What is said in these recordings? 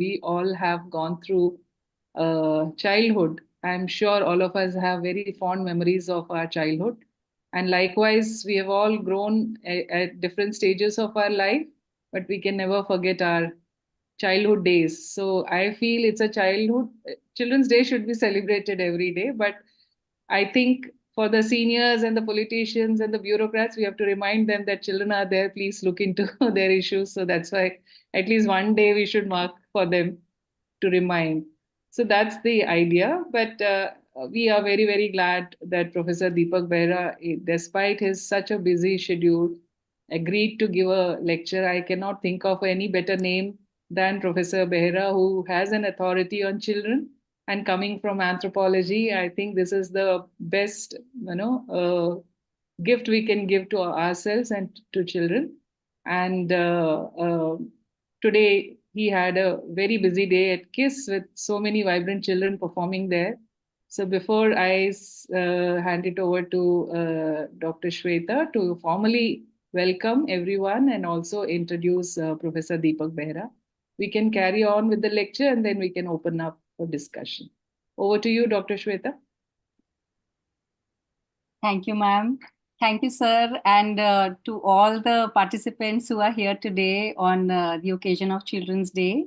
we all have gone through childhood. I'm sure all of us have very fond memories of our childhood. And likewise, we have all grown at different stages of our life, but we can never forget our childhood days. So I feel it's a Children's Day should be celebrated every day. But I think for the seniors and the politicians and the bureaucrats, we have to remind them that children are there. Please look into their issues. So that's why at least one day we should mark for them to remind. So that's the idea. But we are very, very glad that Professor Deepak Behera, despite his such a busy schedule, agreed to give a lecture. I cannot think of any better name than Professor Behera, who has an authority on children. And coming from anthropology, I think this is the best, gift we can give to ourselves and to children. And today he had a very busy day at KISS with so many vibrant children performing there. So before I hand it over to Dr. Shweta to formally welcome everyone and also introduce Professor Deepak Behera, we can carry on with the lecture and then we can open up for discussion. Over to you, Dr. Shweta. Thank you, ma'am. Thank you, sir, and to all the participants who are here today on the occasion of Children's Day.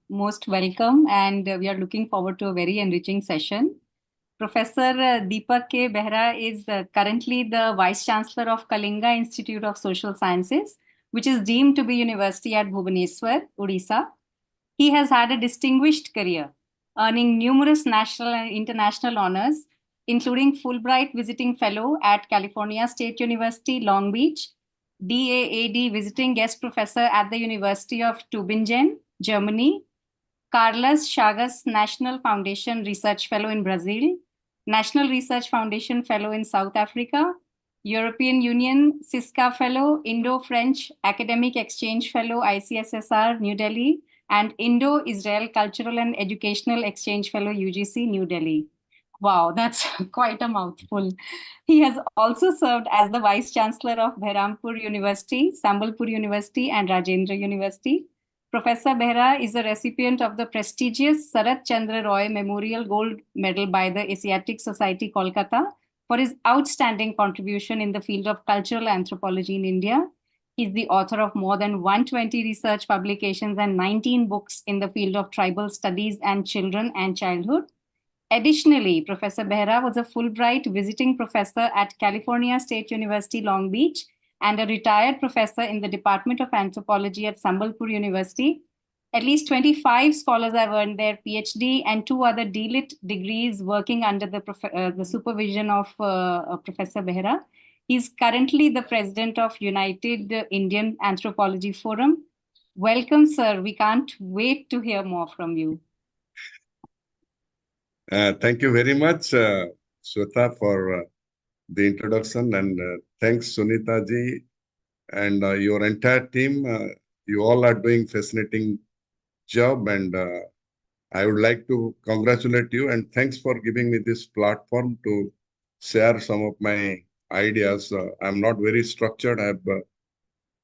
Most welcome, and we are looking forward to a very enriching session. Professor Deepak K. Behera is currently the Vice Chancellor of Kalinga Institute of Social Sciences, which is deemed to be university at Bhubaneswar, Odisha. He has had a distinguished career, earning numerous national and international honors, including Fulbright Visiting Fellow at California State University, Long Beach, DAAD Visiting Guest Professor at the University of Tübingen, Germany, Carlos Chagas National Foundation Research Fellow in Brazil, National Research Foundation Fellow in South Africa, European Union CISCA Fellow, Indo-French Academic Exchange Fellow, ICSSR, New Delhi, and Indo-Israel Cultural and Educational Exchange Fellow, UGC, New Delhi. Wow, that's quite a mouthful. He has also served as the Vice Chancellor of Behrampur University, Sambalpur University, and Rajendra University. Professor Behera is a recipient of the prestigious Sarat Chandra Roy Memorial Gold Medal by the Asiatic Society, Kolkata, for his outstanding contribution in the field of cultural anthropology in India. He is the author of more than 120 research publications and 19 books in the field of tribal studies and children and childhood. Additionally, Professor Behera was a Fulbright visiting professor at California State University, Long Beach, and a retired professor in the Department of Anthropology at Sambalpur University. At least 25 scholars have earned their PhD and 2 other DLIT degrees working under the supervision of Professor Behera. He is currently the president of United Indian Anthropology Forum. Welcome, sir. We can't wait to hear more from you. Thank you very much, Shweta, for the introduction, and thanks, Sunita ji, and your entire team. You all are doing fascinating job, and I would like to congratulate you, and thanks for giving me this platform to share some of my ideas. I'm not very structured,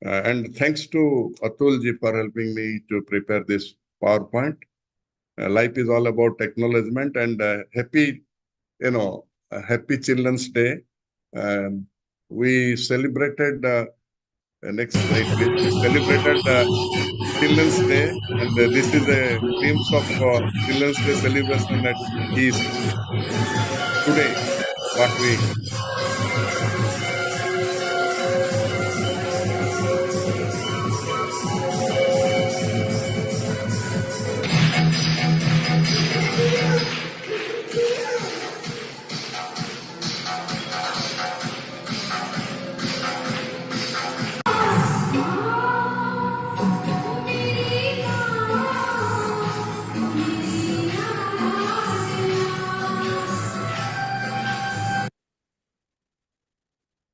and thanks to Atul ji for helping me to prepare this PowerPoint. Life is all about acknowledgement, and happy Children's Day. We celebrated next slide, please. We celebrated Children's Day, and this is a glimpse of Children's Day celebration at East today. What we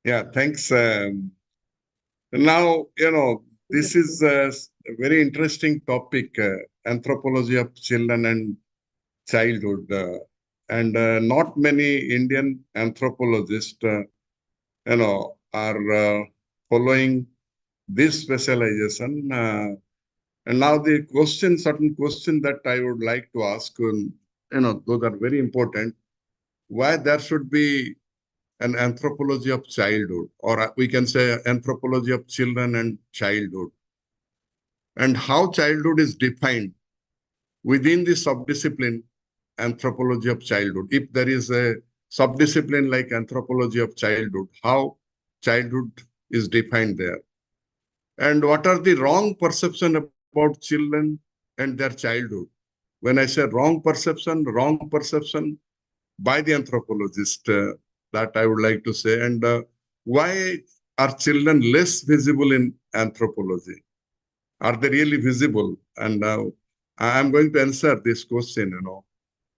Yeah, thanks. Now, this is a very interesting topic, anthropology of children and childhood. And not many Indian anthropologists, are following this specialization. And now the question, certain question that I would like to ask, those are very important. Why there should be an anthropology of childhood, or we can say anthropology of children and childhood, and how childhood is defined within the subdiscipline anthropology of childhood. If there is a subdiscipline like anthropology of childhood, how childhood is defined there, and what are the wrong perception about children and their childhood. When I say wrong perception by the anthropologist, that I would like to say, and why are children less visible in anthropology? Are they really visible? And I'm going to answer this question,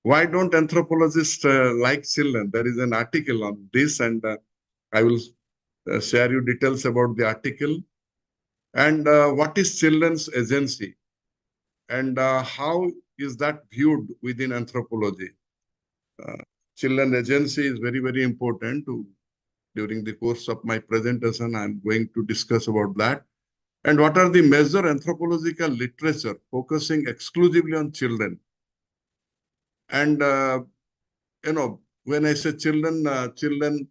Why don't anthropologists like children? There is an article on this, and I will share you details about the article. And what is children's agency? And how is that viewed within anthropology? Children agency is very, very important. During the course of my presentation, I'm going to discuss about that. And what are the major anthropological literature focusing exclusively on children? And, when I say children, children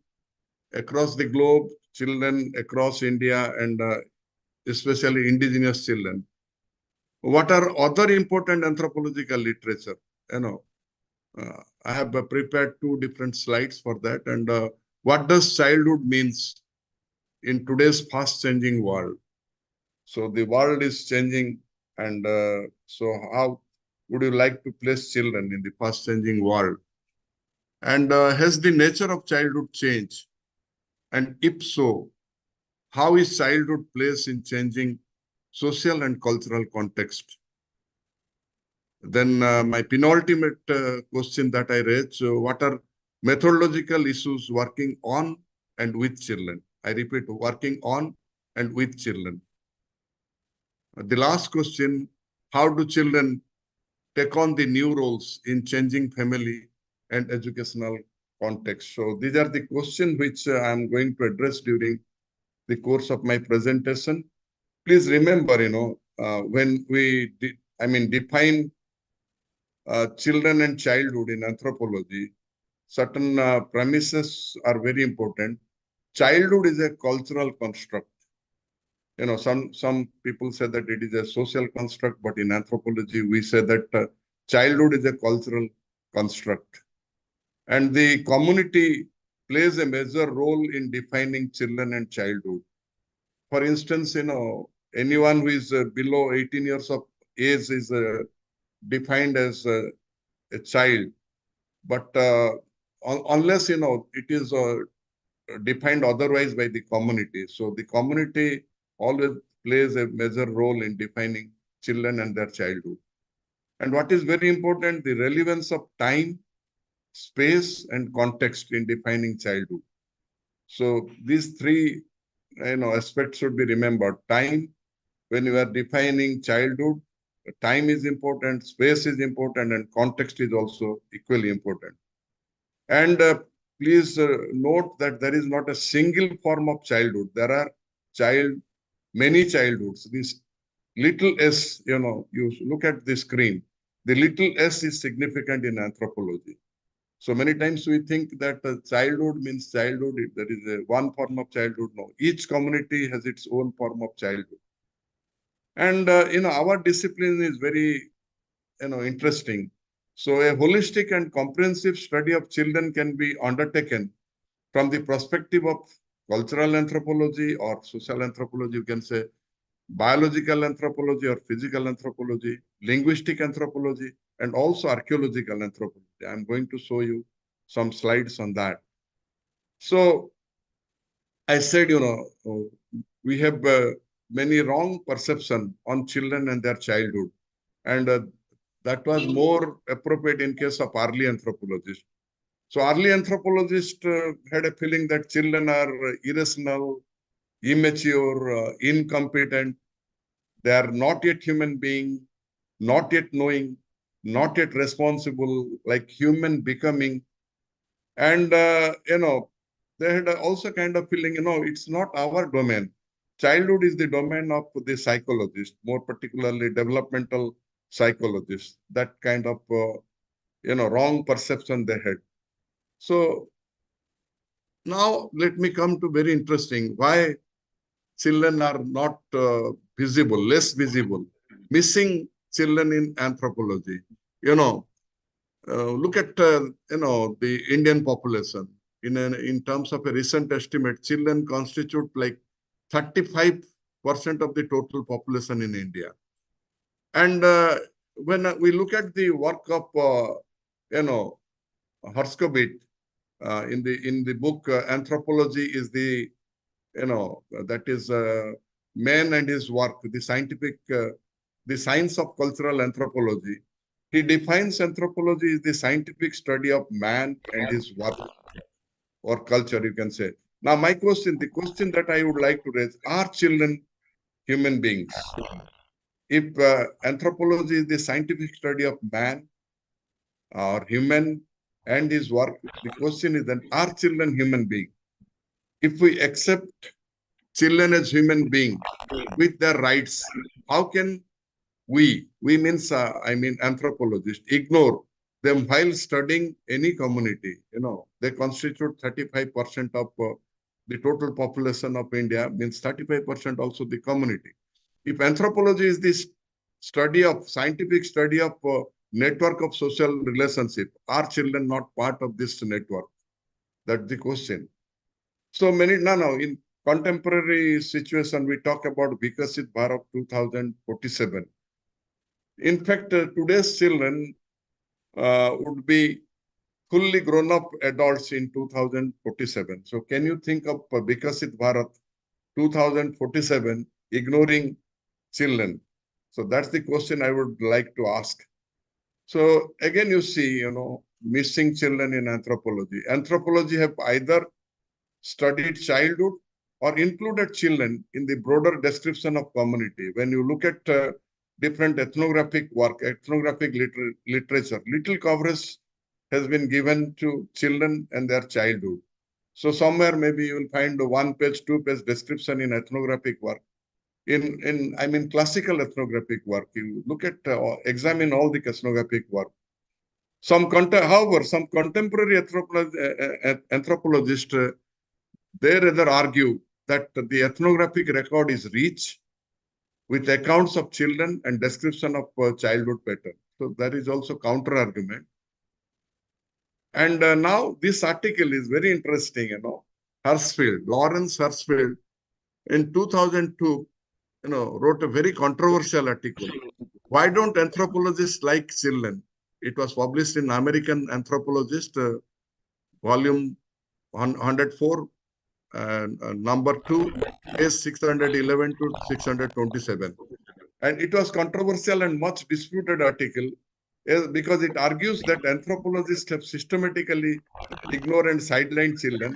across the globe, children across India, and especially indigenous children. What are other important anthropological literature? I have prepared 2 different slides for that. And what does childhood means in today's fast-changing world? So the world is changing, and so how would you like to place children in the fast-changing world? And has the nature of childhood changed? And if so, how is childhood placed in changing social and cultural context? Then my penultimate question that I raised, so what are methodological issues working on and with children? I repeat, working on and with children. The last question, how do children take on the new roles in changing family and educational context? So these are the questions which I'm going to address during the course of my presentation. Please remember, when we define children and childhood in anthropology, certain premises are very important. Childhood is a cultural construct. Some people say that it is a social construct, but in anthropology, we say that childhood is a cultural construct. And the community plays a major role in defining children and childhood. For instance, anyone who is below 18 years of age is defined as a child. But unless, it is defined otherwise by the community. So the community always plays a major role in defining children and their childhood. And what is very important, the relevance of time, space, and context in defining childhood. So these 3, aspects should be remembered. Time, when you are defining childhood, time is important, space is important, and context is also equally important. And please note that there is not a single form of childhood. There are many childhoods. This little s, you look at the screen. The little s is significant in anthropology. So many times we think that childhood means childhood. If there is one form of childhood, no. Each community has its own form of childhood. And, our discipline is very, interesting. So a holistic and comprehensive study of children can be undertaken from the perspective of cultural anthropology or social anthropology, you can say biological anthropology or physical anthropology, linguistic anthropology, and also archaeological anthropology. I'm going to show you some slides on that. So I said, we have many wrong perception on children and their childhood. And that was more appropriate in case of early anthropologists. So early anthropologists had a feeling that children are irrational, immature, incompetent. They are not yet human being, not yet knowing, not yet responsible, like human becoming. And, they had also kind of feeling, it's not our domain. childhood is the domain of the psychologist, more particularly developmental psychologists. That kind of, wrong perception they had. So now let me come to very interesting, why children are not visible, less visible, missing children in anthropology. Look at, the Indian population. In terms of a recent estimate, children constitute like 35% of the total population in India. And when we look at the work of, Herskovit, in the book Anthropology is the, that is man and his work, the science of cultural anthropology. He defines anthropology as the scientific study of man and his work or culture, you can say. Now, the question that I would like to raise, are children human beings? If anthropology is the scientific study of man or human and his work, the question is then, are children human beings? If we accept children as human beings with their rights, how can we means, anthropologists, ignore them while studying any community? They constitute 35% of the total population of India, means 35% also the community. If anthropology is this scientific study of network of social relationship, are children not part of this network? That's the question. So in contemporary situation, we talk about Vikasit Bharat 2047. In fact, today's children would be fully grown-up adults in 2047. So can you think of Vikasit Bharat 2047 ignoring children? So that's the question I would like to ask. So again, you see, missing children in anthropology. Anthropology have either studied childhood or included children in the broader description of community. When you look at different ethnographic work, ethnographic literature, little coverage has been given to children and their childhood. So somewhere maybe you will find a 1-page, 2-page description in ethnographic work. In classical ethnographic work, you look at, examine all the ethnographic work. However, some contemporary anthropologists, they rather argue that the ethnographic record is rich with accounts of children and description of childhood pattern. So there is also counter argument. And now this article is very interesting, Lawrence Hirschfeld in 2002, wrote a very controversial article. Why don't anthropologists like children? It was published in American Anthropologist, volume 104, number 2, page 611 to 627. And it was controversial and much disputed article because it argues that anthropologists have systematically ignored and sidelined children.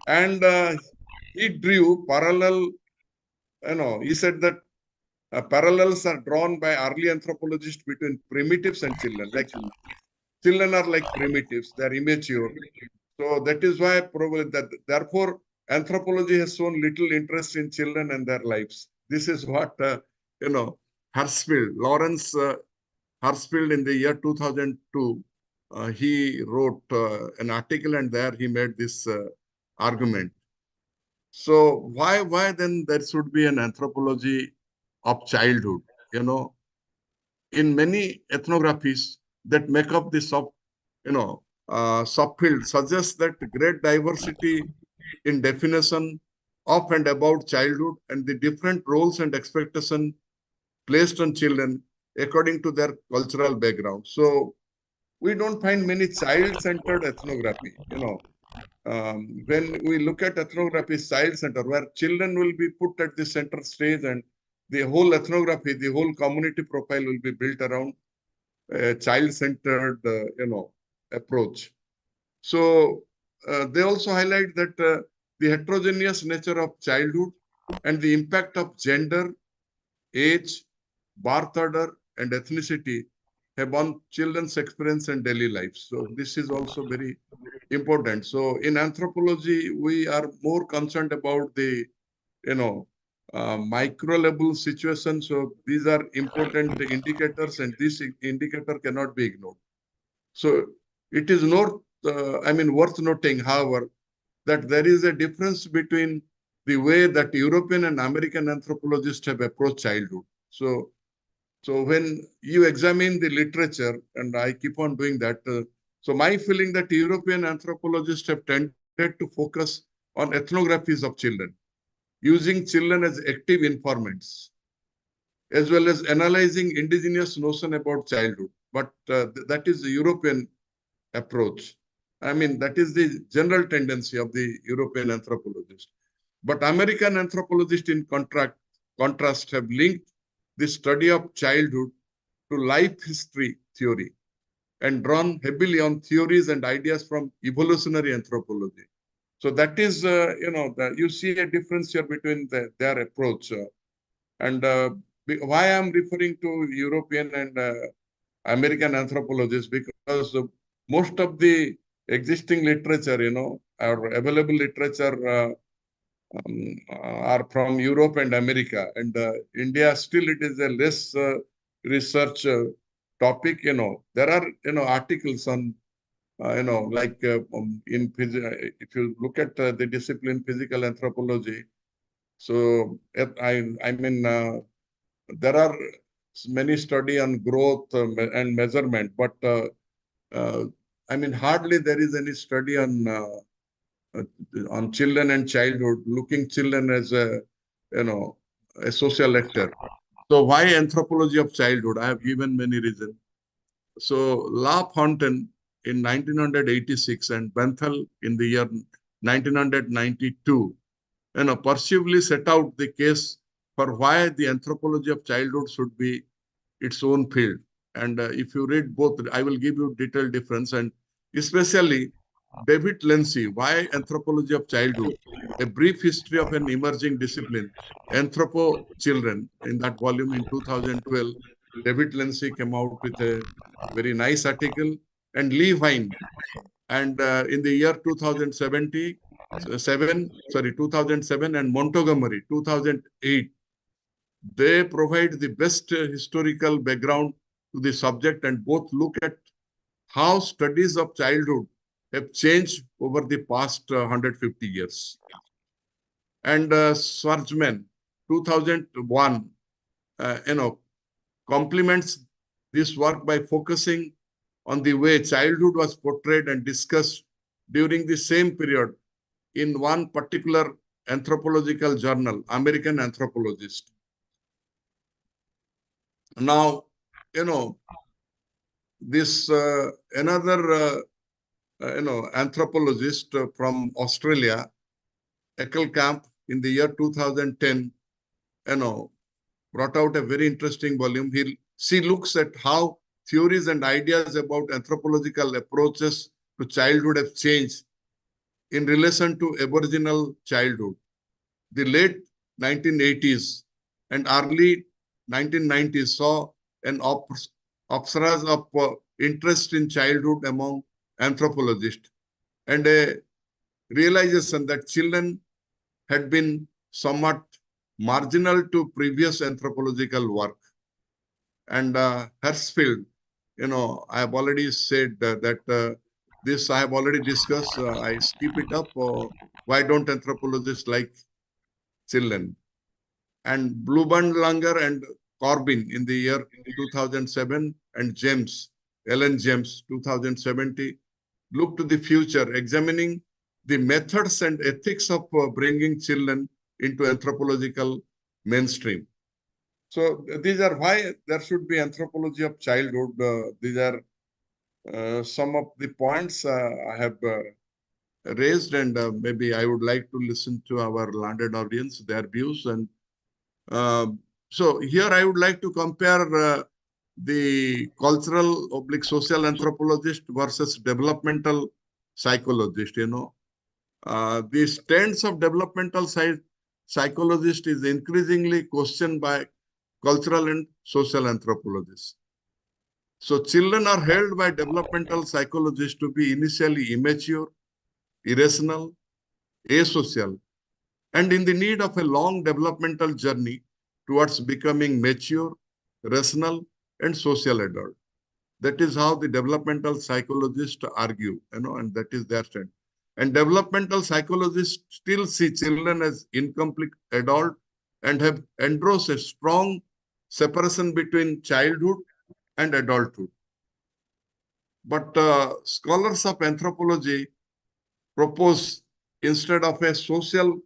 And he drew parallel, he said that parallels are drawn by early anthropologists between primitives and children. Like children are like primitives, they are immature. So that is why probably therefore anthropology has shown little interest in children and their lives. This is what Lawrence Hirschfeld in the year 2002, he wrote an article, and there he made this argument. So why then there should be an anthropology of childhood? In many ethnographies that make up the subfield suggests that great diversity in definition of and about childhood and the different roles and expectations placed on children according to their cultural background. So we don't find many child-centered ethnography. When we look at ethnography, child-centered, where children will be put at the center stage and the whole ethnography, the whole community profile will be built around a child-centered, approach. So they also highlight that the heterogeneous nature of childhood and the impact of gender, age, birth order, and ethnicity have on children's experience and daily life. So this is also very important. So in anthropology, we are more concerned about the, micro level situation. So these are important indicators, and this indicator cannot be ignored. So it is not, worth noting, however, that there is a difference between the way that European and American anthropologists have approached childhood. So when you examine the literature, and I keep on doing that, so my feeling that European anthropologists have tended to focus on ethnographies of children, using children as active informants, as well as analyzing indigenous notion about childhood. But that is the European approach. That is the general tendency of the European anthropologist. But American anthropologists, in contrast, have linked the study of childhood to life history theory and drawn heavily on theories and ideas from evolutionary anthropology. So that is, you see a difference here between their approach. And why I'm referring to European and American anthropologists, because most of the existing literature, or available literature are from Europe and America. And India, still it is a less research topic. There are, articles on, if you look at the discipline physical anthropology, so there are many study on growth and measurement, but hardly there is any study on children and childhood, looking children as a social actor. So why anthropology of childhood? I have given many reasons. So LaFontaine in 1986 and Benthel in the year 1992, persuasively set out the case for why the anthropology of childhood should be its own field. And if you read both, I will give you detailed difference. And especially David Lindsay, Why Anthropology of Childhood, A Brief History of an Emerging Discipline, Anthropo Children. In that volume in 2012, David Lindsay came out with a very nice article. And Lee Vine, and in the year 2007 and Montgomery, 2008, they provide the best historical background to the subject, and both look at how studies of childhood have changed over the past 150 years. And Swartzman, 2001, complements this work by focusing on the way childhood was portrayed and discussed during the same period in one particular anthropological journal, American Anthropologist. Now, this another anthropologist from Australia, Eckelkamp, in the year 2010, brought out a very interesting volume. She looks at how theories and ideas about anthropological approaches to childhood have changed in relation to Aboriginal childhood. The late 1980s and early 1990s saw an upsurge of interest in childhood among anthropologists, and a realization that children had been somewhat marginal to previous anthropological work. And Hersfield, I have already said that this I have already discussed. I skip it up. Why don't anthropologists like children? And Blumenlanger and Corbin in the year 2007, and Ellen James, 2070, look to the future, examining the methods and ethics of bringing children into anthropological mainstream. So these are why there should be anthropology of childhood. These are some of the points I have raised, and maybe I would like to listen to our learned audience, their views. And so here I would like to compare the cultural / social anthropologist versus developmental psychologist. The stance of developmental psychologist is increasingly questioned by cultural and social anthropologists. So children are held by developmental psychologists to be initially immature, irrational, asocial, and in the need of a long developmental journey towards becoming mature, rational, and social adult. That is how the developmental psychologists argue, and that is their stand. And developmental psychologists still see children as incomplete adult and have endorsed a strong separation between childhood and adulthood. But scholars of anthropology propose instead of a social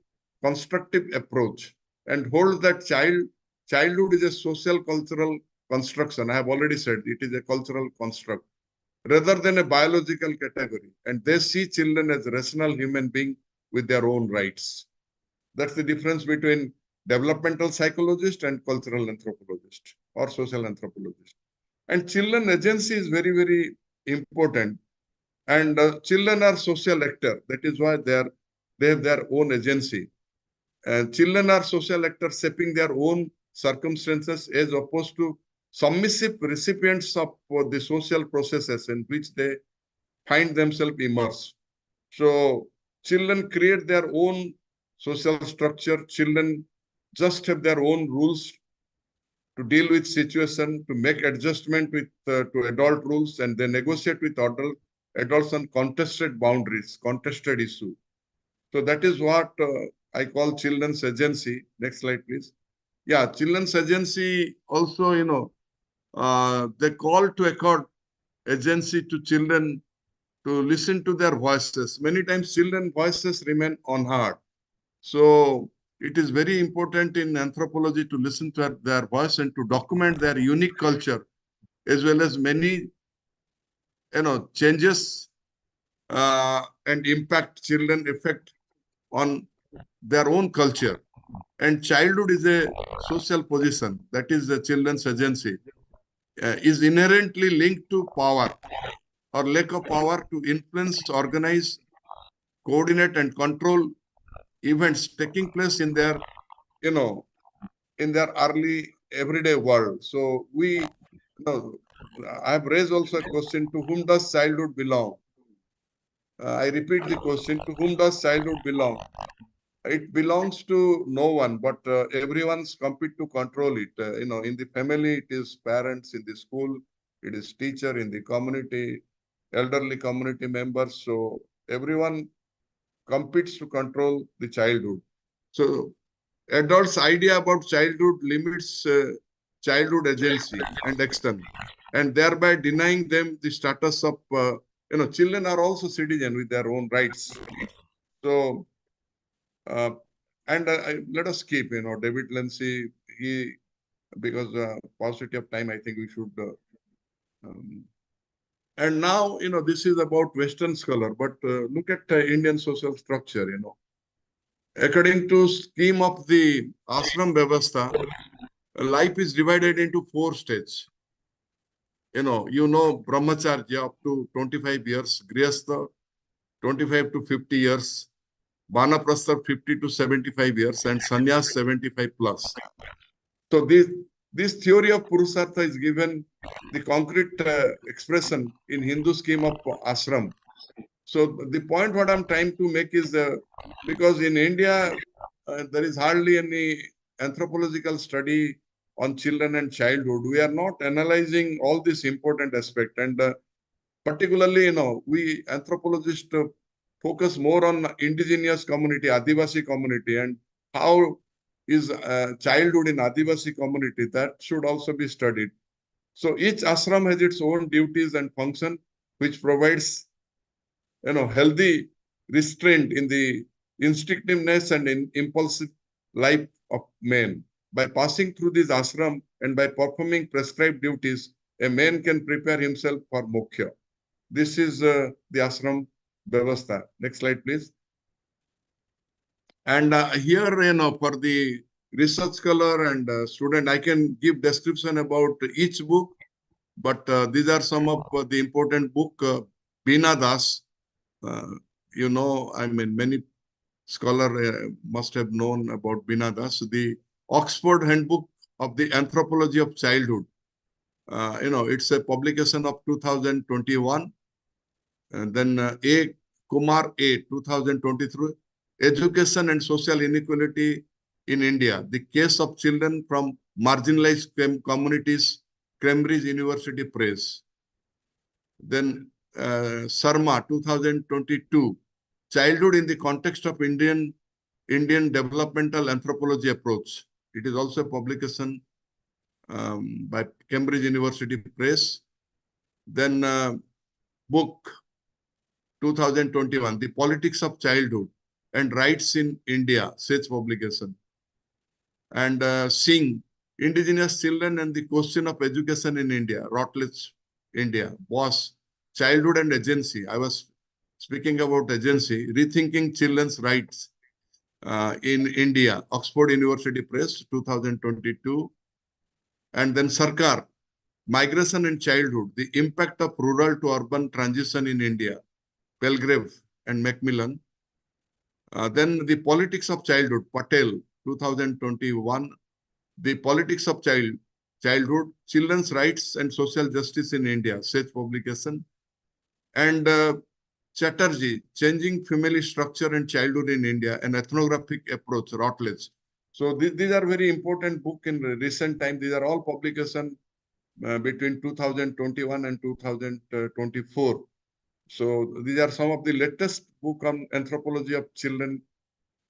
constructive approach and hold that childhood is a social cultural construction. I have already said it is a cultural construct rather than a biological category. And they see children as rational human beings with their own rights. That's the difference between developmental psychologist and cultural anthropologist or social anthropologist. And children agency is very, very important. And children are social actors. That is why they have their own agency. And children are social actors shaping their own circumstances as opposed to submissive recipients of the social processes in which they find themselves immersed. So children create their own social structure. Children just have their own rules to deal with situation, to make adjustment with to adult rules, and they negotiate with adults on contested boundaries, contested issue. So that is what I call children's agency. Next slide, please. Yeah, children's agency also, they call to accord agency to children to listen to their voices. Many times children's voices remain unheard. So it is very important in anthropology to listen to their voice and to document their unique culture, as well as many, changes and impact children effect on their own culture. And childhood is a social position, that is the children's agency, is inherently linked to power or lack of power to influence, organize, coordinate, and control events taking place in their, in their early everyday world. So I've raised also a question: to whom does childhood belong? I repeat the question: to whom does childhood belong? It belongs to no one, but everyone's compete to control it. In the family, it is parents; in the school, it is teacher; in the community, elderly community members. So everyone competes to control the childhood. So adults' idea about childhood limits childhood agency and external, and thereby denying them the status of, children are also citizens with their own rights. So, let us keep, David Lindsay, because paucity of time, I think we should. And now, this is about Western scholar, but look at Indian social structure, According to scheme of the ashram Vyavastha, life is divided into 4 stages. Brahmacharya up to 25 years, Grihastha 25 to 50 years, Vanaprastha 50 to 75 years, and Sannyas 75 plus. So this theory of Purusartha is given the concrete expression in Hindu scheme of ashram. So the point what I'm trying to make is because in India, there is hardly any anthropological study on children and childhood. We are not analyzing all this important aspect. And particularly, we anthropologists focus more on indigenous community, Adivasi community, and how is childhood in Adivasi community. That should also be studied. So each ashram has its own duties and function, which provides healthy restraint in the instinctiveness and in impulsive life of men. By passing through this ashram and by performing prescribed duties, a man can prepare himself for moksha. This is the ashram Vyavastha. Next slide, please. And here, for the research scholar and student, I can give description about each book, but these are some of the important book. Beena Das, many scholars must have known about Beena Das. The Oxford Handbook of the Anthropology of Childhood. It's a publication of 2021. And then A. Kumar A. 2023. education and social inequality in India, the case of children from marginalized communities, Cambridge University Press. Then Sarma, 2022, childhood in the context of Indian developmental anthropology approach. It is also a publication by Cambridge University Press. Then book 2021, The Politics of Childhood and Rights in India, such publication. And Singh, Indigenous Children and the Question of Education in India, Routledge, India. Boss, Childhood and Agency. I was speaking about agency, Rethinking Children's Rights in India, Oxford University Press, 2022. And then Sarkar, Migration and Childhood, the Impact of Rural to Urban Transition in India, Belgrave and Macmillan. Then The Politics of Childhood, Patel, 2021. The Politics of Childhood, Children's Rights and Social Justice in India, such publication. And Chatterjee, Changing Family Structure and Childhood in India, an Ethnographic Approach, Routledge. So these are very important books in recent time. These are all publications between 2021 and 2024. So these are some of the latest book on anthropology of children,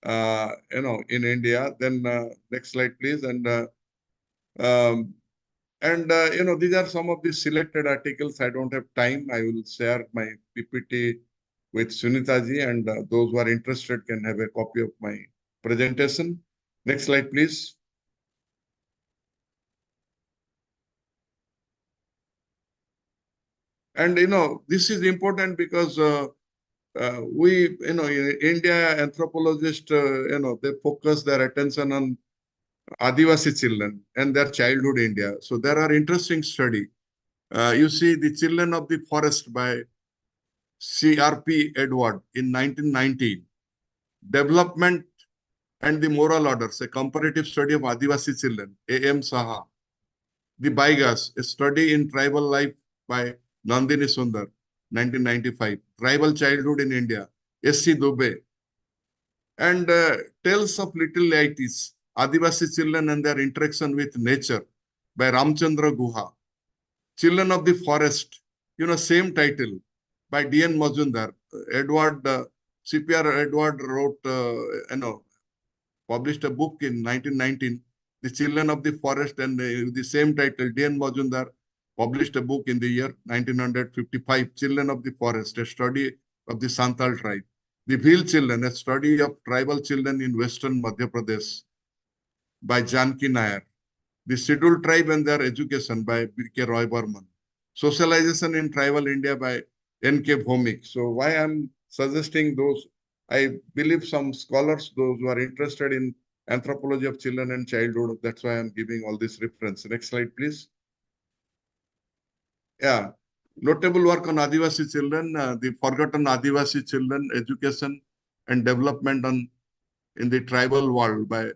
in India. Then next slide, please. And these are some of the selected articles. I don't have time. I will share my PPT with Sunita ji, and those who are interested can have a copy of my presentation. Next slide, please. And this is important because we, in India, anthropologists, they focus their attention on Adivasi children and their childhood in India. So there are interesting study. You see the Children of the Forest by C.R.P. Edward in 1919. Development and the Moral Orders, a comparative study of Adivasi children, A.M. Saha. The Baigas, a study in tribal life by Nandini Sundar, 1995. Tribal Childhood in India, S.C. Dubey. And Tales of Little Lighties, Adivasi Children and Their Interaction with Nature by Ramchandra Guha. Children of the Forest, same title by D.N. Majumdar. C.P.R. Edward wrote, published a book in 1919, The Children of the Forest, and the same title, D.N. Majumdar published a book in the year 1955, Children of the Forest, a study of the Santal tribe. The Bhil Children, a study of tribal children in Western Madhya Pradesh by Janki Nair. The Scheduled Tribe and Their Education by B.K. Roy Burman. Socialization in Tribal India by N.K. Bhomik. So why I'm suggesting those, I believe some scholars, those who are interested in anthropology of children and childhood, that's why I'm giving all this reference. Next slide, please. Yeah. Notable work on Adivasi children, the Forgotten Adivasi Children, Education and Development in the Tribal World by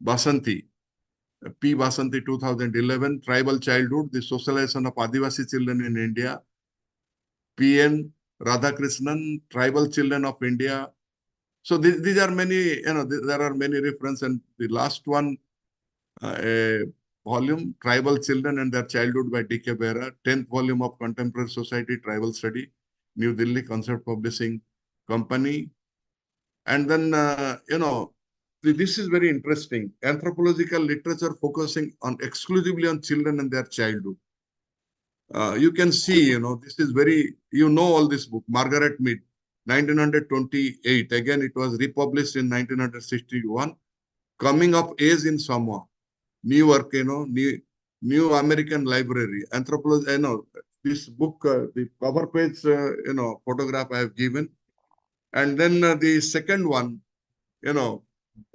Basanti. P. Basanti, 2011. Tribal Childhood, the Socialization of Adivasi Children in India. P.N. Radhakrishnan, Tribal Children of India. So these are many, there are many references. And the last one, a volume, Tribal Children and Their Childhood by D.K. Behera, 10th volume of Contemporary Society Tribal Study, New Delhi Concept Publishing Company. And then, this is very interesting. Anthropological literature focusing exclusively on children and their childhood. You can see, this is very, all this book, Margaret Mead, 1928. Again, it was republished in 1961. Coming of Age in Samoa, Newark, New American Library, Anthropology, this book, the cover page, photograph I have given. And then the second one,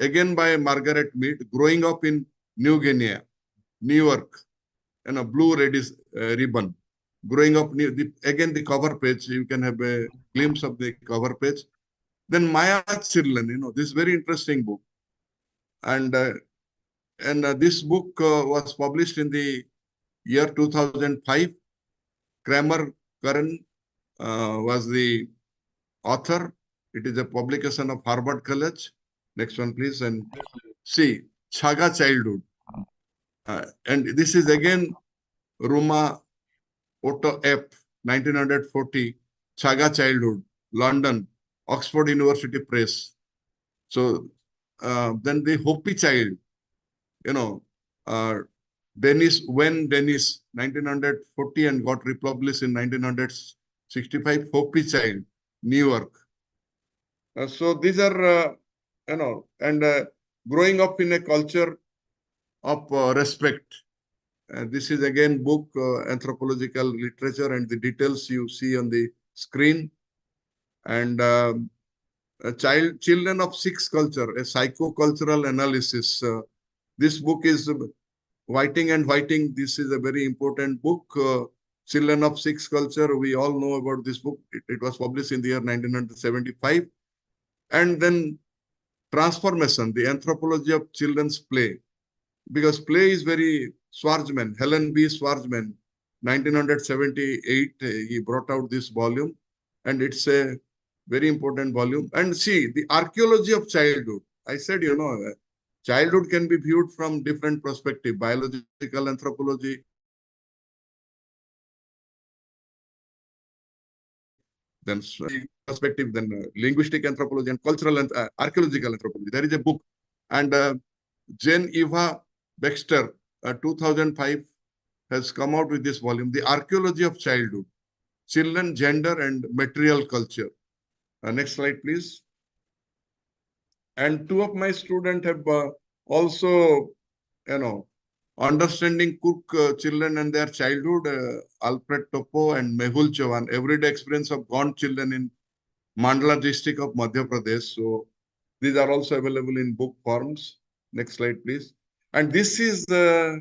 again by Margaret Mead, Growing Up in New Guinea, Newark, blue reddish ribbon. Growing Up, again the cover page, you can have a glimpse of the cover page. Then Maya Children, this very interesting book. And this book was published in the year 2005. Kramer Curran was the author. It is a publication of Harvard College. Next one, please. And see, Chaga childhood. And this is again Ruma Otto F, 1940, Chaga childhood, London, Oxford University Press. So then the Hopi child, Dennis, 1940 and got republished in 1965, Hopi child, New York. So these are, and growing up in a culture of respect. This is again book, Anthropological Literature, and the details you see on the screen. And Children of Six Culture, a psychocultural analysis. This book is Whiting and Whiting. This is a very important book. Children of Six Culture, we all know about this book. It was published in the year 1975. And then Transformation, the Anthropology of Children's Play. Because play is very Schwarzman, Helen B. Schwarzman, 1978, he brought out this volume, and it's a very important volume. And see, the archaeology of childhood. I said, childhood can be viewed from different perspectives, biological anthropology, then perspective, then linguistic anthropology, and cultural and archaeological anthropology. There is a book, and Jane Eva Baxter, 2005, has come out with this volume, The Archaeology of Childhood, Children, Gender, and Material Culture. Next slide, please. And two of my students have also, Understanding Cook Children and Their Childhood, Alfred Topo and Mehul Chauhan, Everyday Experience of Gaunt Children in Mandla district of Madhya Pradesh. So these are also available in book forms. Next slide, please. And this is, no,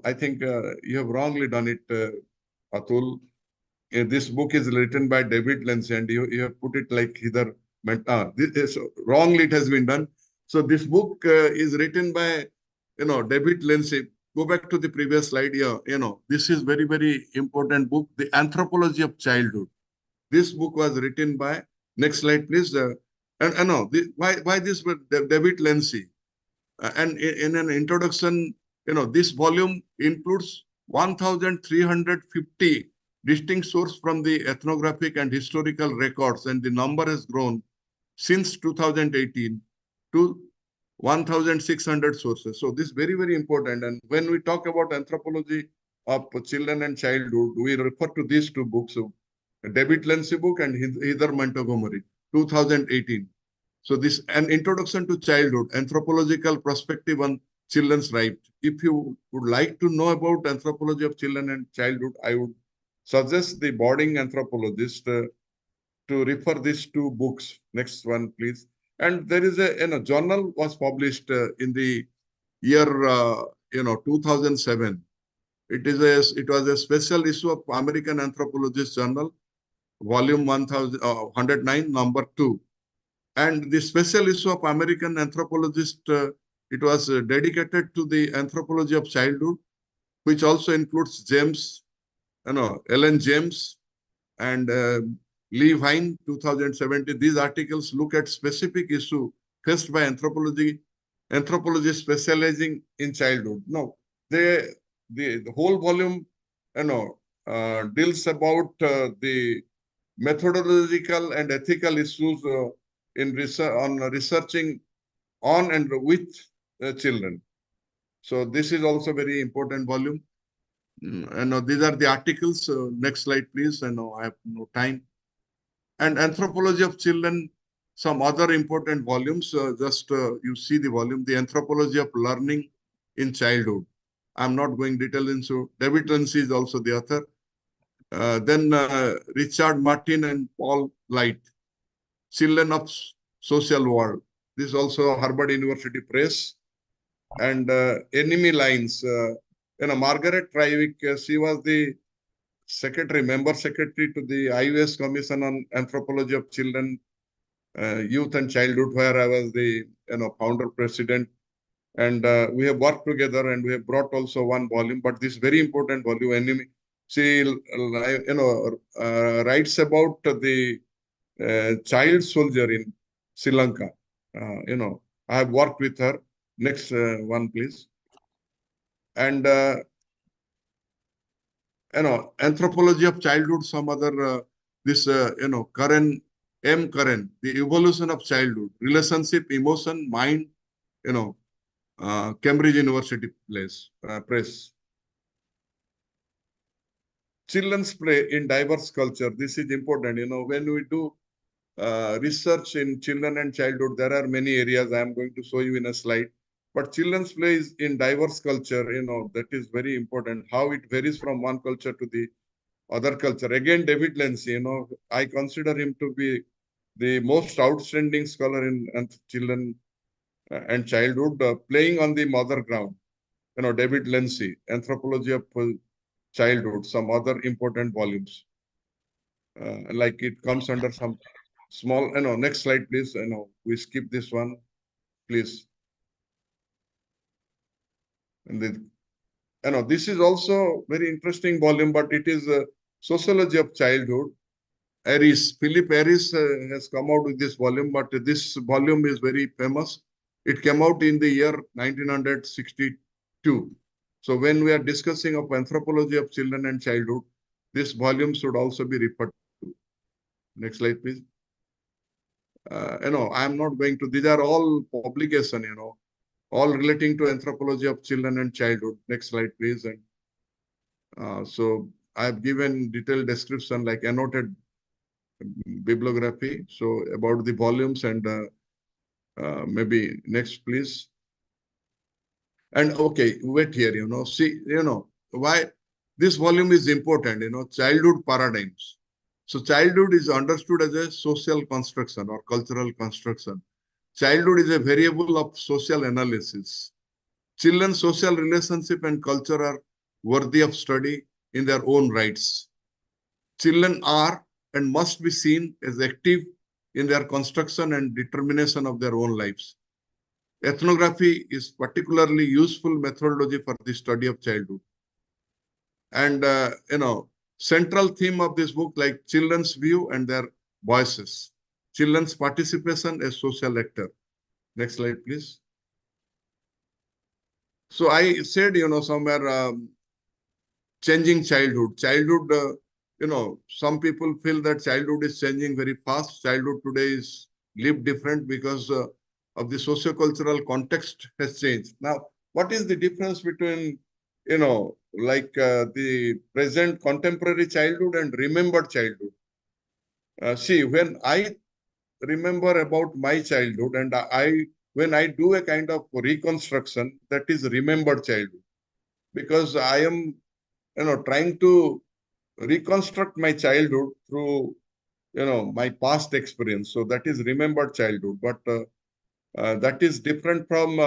I think you have wrongly done it, Atul. This book is written by David Lindsay, and you have put it like either, wrongly it has been done. So this book is written by, David Lindsay. Go back to the previous slide here. This is very, very important book, The Anthropology of Childhood. This book was written by, next slide, please. Why this David Lindsay? And in an introduction, this volume includes 1,350 distinct sources from the ethnographic and historical records, and the number has grown since 2018 to 1,600 sources. So this is very, very important. And when we talk about anthropology of children and childhood, we refer to these two books, so David Lindsay book and Heather Montgomery, 2018. So this an introduction to childhood, anthropological perspective on children's right. If you would like to know about anthropology of children and childhood, I would suggest the boarding anthropologist to refer these two books. Next one, please. And there is a journal was published in the year 2007. It was a special issue of American Anthropologist Journal, volume 109, number 2. And the special issue of American Anthropologist, it was dedicated to the anthropology of childhood, which also includes James, Ellen James and Lee Vine, 2017. These articles look at specific issue faced by anthropologists specializing in childhood. No, the whole volume, deals about the methodological and ethical issues in researching on and with children. So this is also very important volume. These are the articles. Next slide, please. I have no time. And Anthropology of Children, some other important volumes. You see the volume, The Anthropology of Learning in Childhood. I'm not going detail into. David Lindsay is also the author. Then Richard Martin and Paul Light, Children of Social World. This is also Harvard University Press. And Enemy Lines. Margaret Treywick, she was the member secretary to the IUS Commission on Anthropology of Children, Youth and Childhood, where I was the founder president. And we have worked together, and we have brought also one volume. But this very important volume, Enemy, she writes about the child soldier in Sri Lanka. I have worked with her. Next one, please. And anthropology of childhood, some other Karen, the evolution of childhood, relationship, emotion, mind, Cambridge University Press. Children's play in diverse culture. This is important. When we do research in children and childhood, there are many areas I am going to show you in a slide. But children's play is in diverse culture, that is very important. How it varies from one culture to the other culture. Again, David Lindsay, I consider him to be the most outstanding scholar in children and childhood, playing on the mother ground. David Lindsay, Anthropology of Childhood, some other important volumes. Like it comes under some small, next slide, please. We skip this one, please. And this is also very interesting volume, but it is Sociology of Childhood. Philip Harris has come out with this volume, but this volume is very famous. It came out in the year 1962. So when we are discussing of anthropology of children and childhood, this volume should also be referred to. Next slide, please. I'm not going to, these are all publication, all relating to anthropology of children and childhood. Next slide, please. And so I've given detailed description, like annotated bibliography. So about the volumes and maybe next, please. And okay, wait here, see, why this volume is important, childhood paradigms. So childhood is understood as a social construction or cultural construction. Childhood is a variable of social analysis. Children's social relationship and culture are worthy of study in their own rights. Children are and must be seen as active in their construction and determination of their own lives. Ethnography is particularly useful methodology for the study of childhood. And, central theme of this book, like children's view and their voices. Children's participation as social actor. Next slide, please. So I said, somewhere changing childhood. Childhood, some people feel that childhood is changing very fast. Childhood today is lived different because of the socio-cultural context has changed. Now, what is the difference between, the present contemporary childhood and remembered childhood? See, when I remember about my childhood and when I do a kind of reconstruction, that is remembered childhood, because I am, trying to reconstruct my childhood through, my past experience. So that is remembered childhood, but that is different from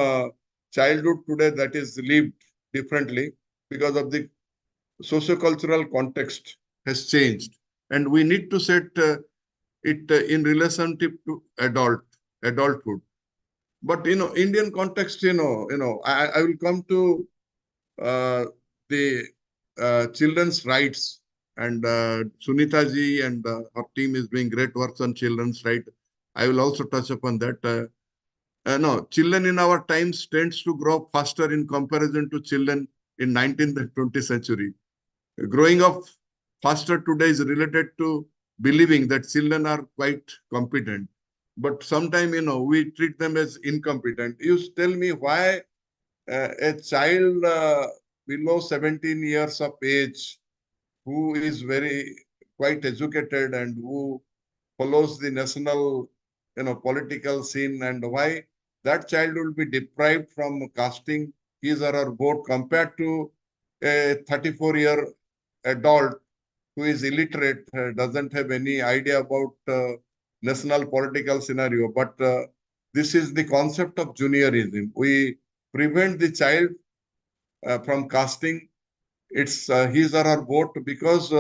childhood today that is lived differently because of the socio-cultural context has changed. And we need to set it in relationship to adulthood. But, Indian context, I will come to the children's rights, and Sunita ji and her team is doing great work on children's rights. I will also touch upon that. No, children in our times tends to grow faster in comparison to children in 19th and 20th century. Growing up faster today is related to believing that children are quite competent. But sometimes, we treat them as incompetent. You tell me why a child below 17 years of age who is very quite educated and who follows the national, political scene, and why that child will be deprived from casting his or her vote compared to a 34-year adult who is illiterate, doesn't have any idea about national political scenario. But this is the concept of juniorism. We prevent the child from casting its his or her vote because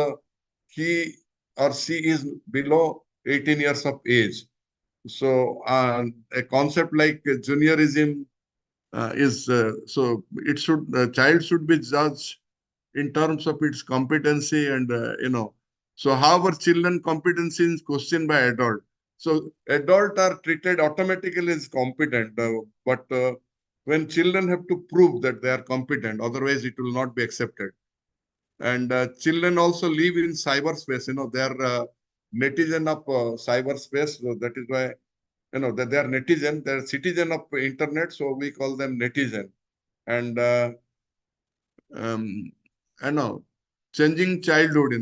he or she is below 18 years of age. So a concept like juniorism is so it should child should be judged in terms of its competency and So however, children competency is questioned by adult. So adult are treated automatically as competent, but when children have to prove that they are competent, otherwise it will not be accepted. And children also live in cyberspace. They are netizen of cyberspace. So that is why that they are netizen. They are citizen of internet. So we call them netizen. And changing childhood.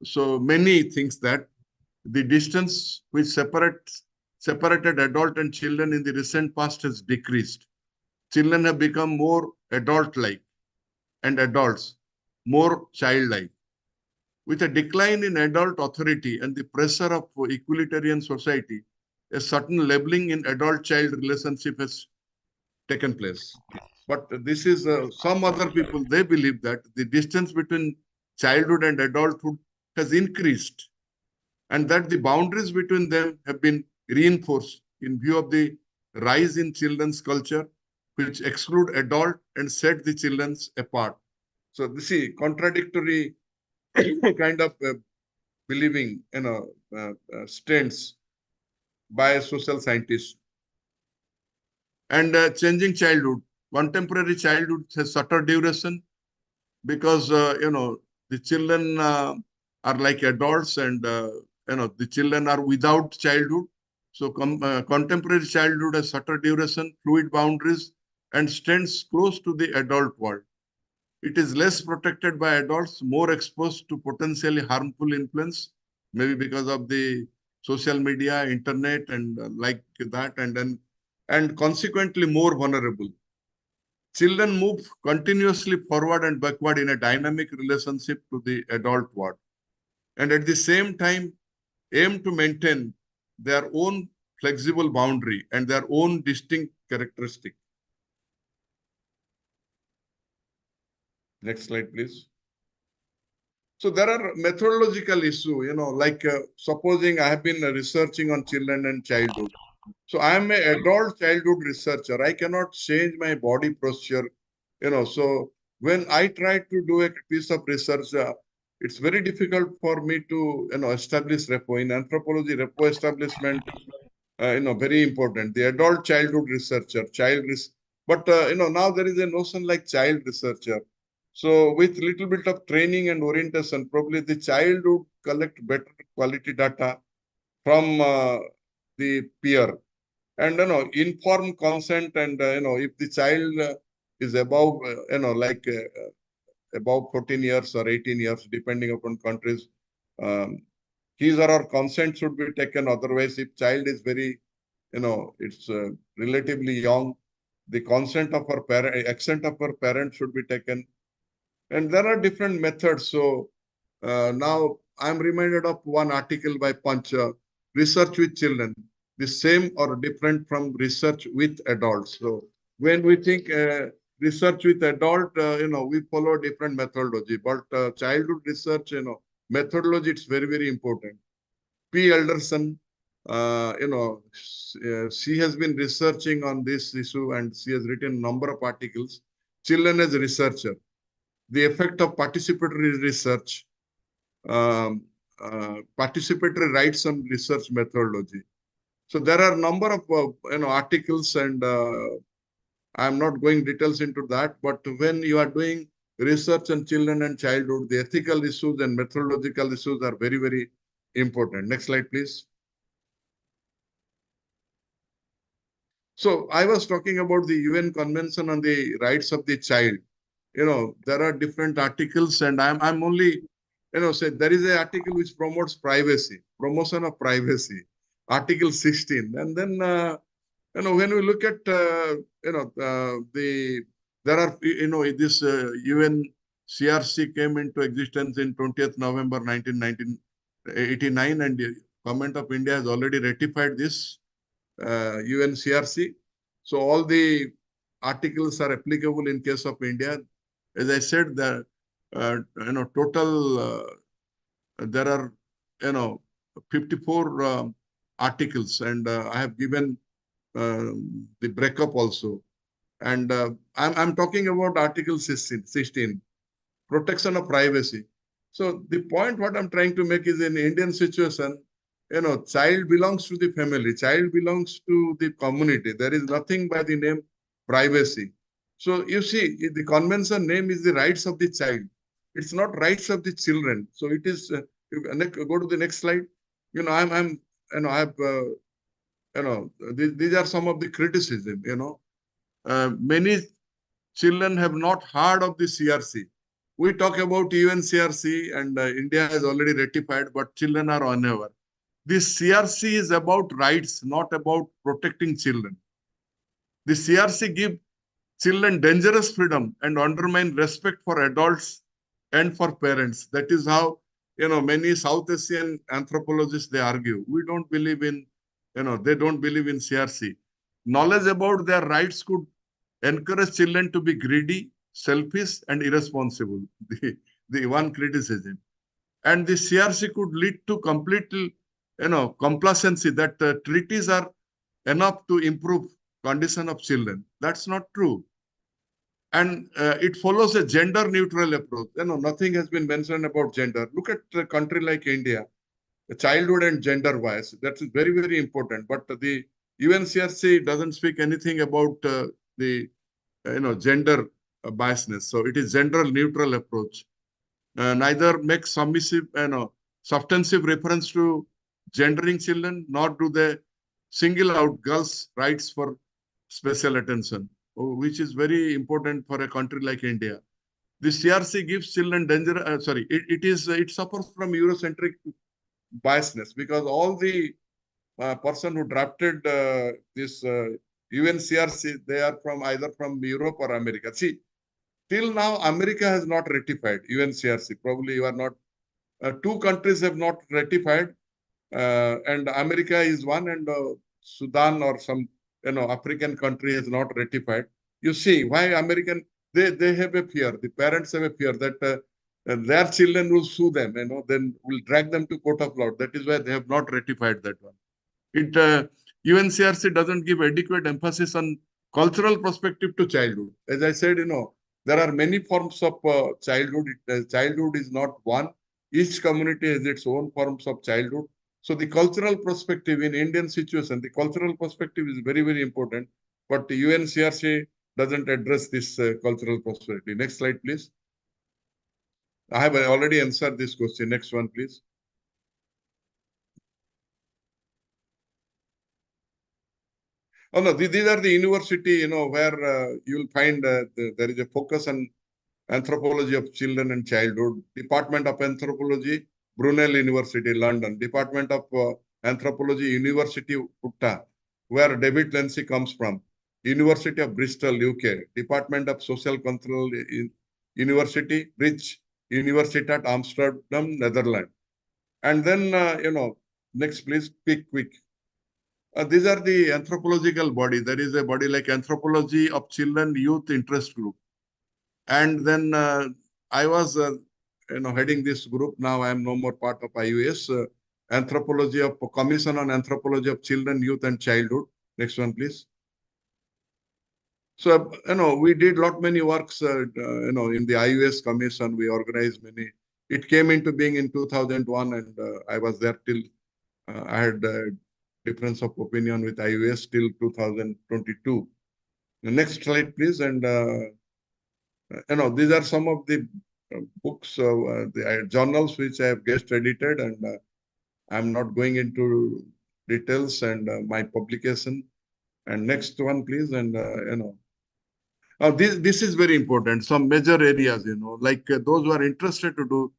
So many things that the distance which separated adult and children in the recent past has decreased. Children have become more adult-like and adults more child-like. With a decline in adult authority and the pressure of equalitarian society, a certain labeling in adult-child relationship has taken place. But this is some other people, they believe that the distance between childhood and adulthood has increased and that the boundaries between them have been reinforced in view of the rise in children's culture, which exclude adult and set the children apart. So this is contradictory kind of believing, stance by social scientists. And changing childhood. Contemporary childhood has shorter duration because, the children are like adults and, the children are without childhood. So contemporary childhood has shorter duration, fluid boundaries, and stands close to the adult world. It is less protected by adults, more exposed to potentially harmful influence, maybe because of the social media, internet, and like that, and consequently more vulnerable. Children move continuously forward and backward in a dynamic relationship to the adult world, and at the same time aim to maintain their own flexible boundary and their own distinct characteristic. Next slide, please. So there are methodological issues, like supposing I have been researching on children and childhood. So I am an adult childhood researcher. I cannot change my body posture, So when I try to do a piece of research, it's very difficult for me to, establish repo. In anthropology, repo establishment, very important. The adult childhood researcher, but, now there is a notion like child researcher. So with little bit of training and orientation, probably the child would collect better quality data from the peer and, informed consent. And, if the child is above, above 14 years or 18 years, depending upon countries, his or her consent should be taken. Otherwise, if child is very, it's relatively young, the consent of her parent, accent of her parent should be taken. And there are different methods. So now I'm reminded of one article by Punch, research with children, the same or different from research with adults. So when we think research with adult, we follow different methodology, but childhood research, methodology, it's very, very important. P. Elderson, she has been researching on this issue and she has written a number of articles. Children as a researcher, the effect of participatory research, participatory rights and research methodology. So there are a number of articles, and I'm not going details into that. But when you are doing research on children and childhood, the ethical issues and methodological issues are very, very important. Next slide, please. So I was talking about the UN Convention on the Rights of the Child. There are different articles, and I'm only, say there is an article which promotes privacy, promotion of privacy, Article 16. And then, when we look at, there are, this UN CRC came into existence in 20th November 1989, and the Government of India has already ratified this UN CRC. So all the articles are applicable in case of India. As I said, the total there are 54 articles, and I have given the breakup also. And I'm talking about Article 16, protection of privacy. So the point what I'm trying to make is in Indian situation, child belongs to the family, child belongs to the community. There is nothing by the name privacy. So you see, the convention name is the rights of the child. It's not rights of the children. So it is. Go to the next slide. These are some of the criticism. Many children have not heard of the CRC. We talk about UNCRC and India has already ratified, but children are unaware. This CRC is about rights, not about protecting children. The CRC gives children dangerous freedom and undermine respect for adults and for parents. That is how, many South Asian anthropologists, they argue. We don't believe in, they don't believe in CRC. Knowledge about their rights could encourage children to be greedy, selfish, and irresponsible. The one criticism. And the CRC could lead to complete, complacency that treaties are enough to improve condition of children. That's not true. And it follows a gender-neutral approach. Nothing has been mentioned about gender. Look at a country like India, childhood and gender bias. That's very, very important. But the UNCRC doesn't speak anything about the gender biasness. So it is gender-neutral approach. Neither makes substantive reference to gendering children, nor do they single out girls' rights for special attention, which is very important for a country like India. The CRC gives children danger. It suffers from Eurocentric biasness because all the person who drafted this UNCRC, they are either from Europe or America. See, till now, America has not ratified UNCRC. Probably you are not. Two countries have not ratified, and America is one, and Sudan or some African country has not ratified. You see why American they have a fear. The parents have a fear that their children will sue them. Then will drag them to court of law. That is why they have not ratified that one. UNCRC doesn't give adequate emphasis on cultural perspective to childhood. As I said, there are many forms of childhood. Childhood is not one. Each community has its own forms of childhood. So the cultural perspective in Indian situation, the cultural perspective is very, very important. But the UNCRC doesn't address this cultural perspective. Next slide, please. I have already answered this question. Next one, please. Oh no, these are the university, where you'll find there is a focus on anthropology of children and childhood. Department of Anthropology, Brunel University, London. Department of Anthropology, University Utah, where David Lancy comes from. University of Bristol, UK. Department of Social Control, University, Bridge, University at Amsterdam, Netherlands. And then, next please, quick. These are the anthropological body. There is a body like Anthropology of Children Youth Interest Group. And then I was, heading this group. Now I am no more part of IUS. Commission on Anthropology of Children, Youth and Childhood. Next one, please. So, we did many works, in the IUS Commission. We organized many. It came into being in 2001 and I was there till I had difference of opinion with IUS till 2022. The next slide, please. And, these are some of the books, the journals which I have guest edited, and I'm not going into details and my publication. And next one, please. And, this is very important. Some major areas, like those who are interested to do,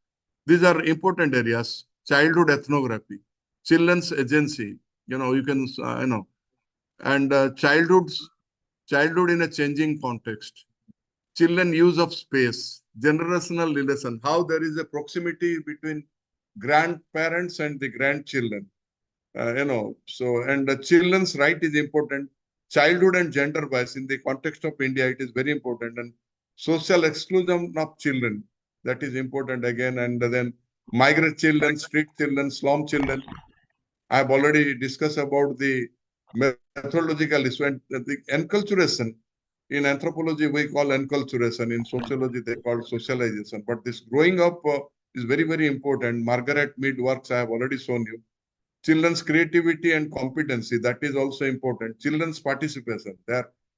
these are important areas. Childhood ethnography, children's agency, you can, and childhood in a changing context, children use of space, generational relation, how there is a proximity between grandparents and the grandchildren, and the children's right is important. Childhood and gender bias in the context of India, it is very important. And social exclusion of children, that is important again. And then migrant children, street children, slum children. I have already discussed about the methodological issue and the enculturation. In anthropology, we call enculturation. In sociology, they call socialization. But this growing up is very, very important. Margaret Mead works I have already shown you. Children's creativity and competency, that is also important. Children's participation,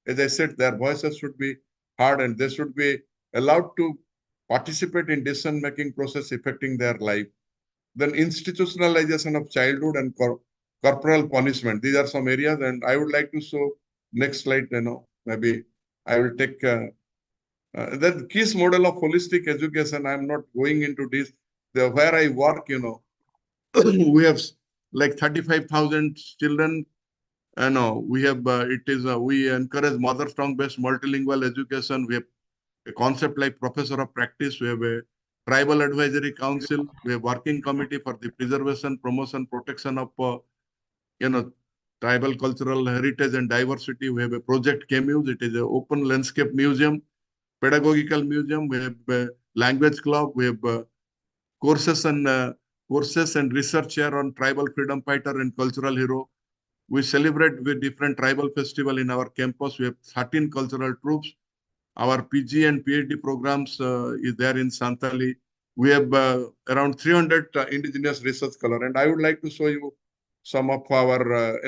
as I said, their voices should be heard and they should be allowed to participate in decision-making process affecting their life. Then institutionalization of childhood and corporal punishment. These are some areas, and I would like to show next slide, maybe I will take the KISS model of holistic education. I'm not going into this. Where I work, we have like 35,000 children. We have, we encourage mother tongue based multilingual education. We have a concept like professor of practice. We have a tribal advisory council. We have working committee for the preservation, promotion, protection of, tribal cultural heritage and diversity. We have a project CAMUS. It is an open landscape museum, pedagogical museum. We have a language club. We have courses and research here on tribal freedom fighter and cultural hero. We celebrate with different tribal festival in our campus. We have 13 cultural troops. Our PG and PhD programs is there in Santali. We have around 300 indigenous research scholars. And I would like to show you some of our,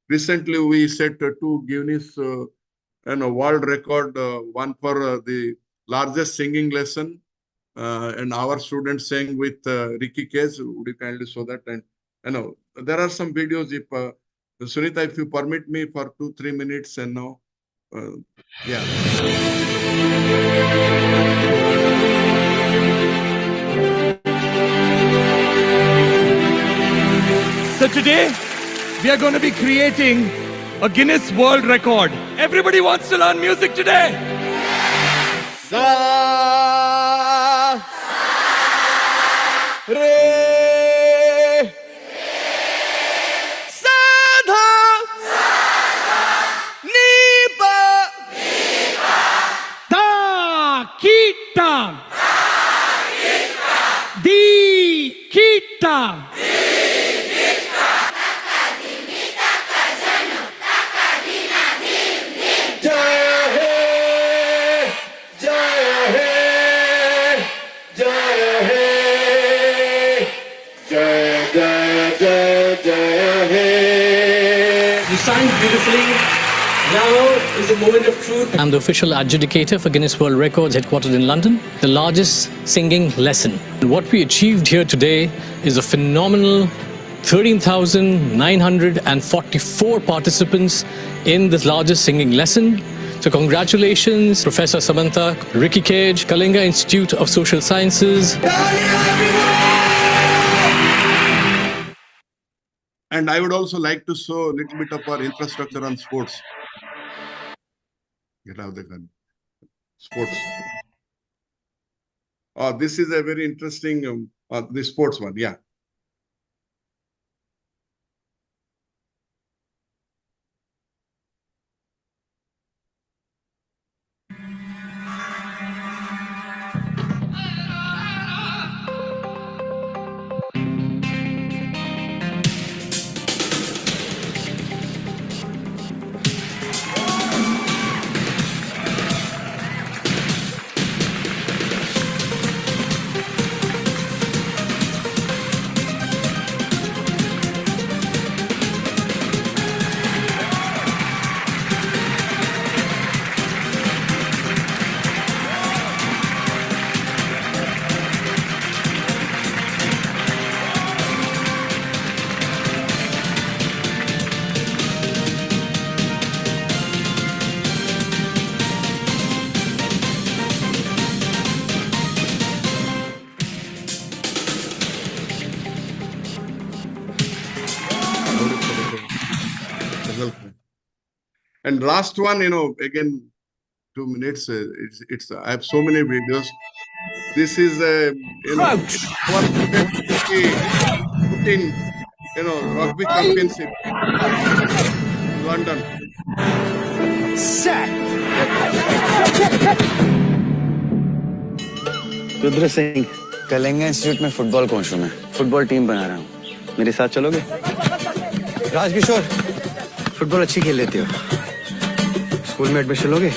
recently we set 2 Guinness world record, one for the largest singing lesson. And our students sang with Ricky Cage. Would you kindly show that? And there are some videos. If Sunita, if you permit me for 2-3 minutes, and now, yeah. So today we are going to be creating a Guinness World Record. Everybody wants to learn music today. Sa Re Sa Dha Ni Pa Da Kita Di Kita. Beautifully. Now is a moment of truth. I'm the official adjudicator for Guinness World Records headquartered in London, the largest singing lesson. And what we achieved here today is a phenomenal 13,944 participants in this largest singing lesson. So congratulations, Professor Samantha, Ricky Cage, Kalinga Institute of Social Sciences. And I would also like to show a little bit of our infrastructure on sports. Get out the gun. Sports. This is a very interesting, the sports one, yeah. And last one, again, 2 minutes. I have so many videos. This is a, rugby championship, London. Set. Rudra Singh, Kalinga institute में football coach हूँ मैं। Football team बना रहा हूँ। मेरे साथ चलोगे? Rajkishore, football अच्छी खेल लेते हो। स्कूल में एडमिशन लोगे?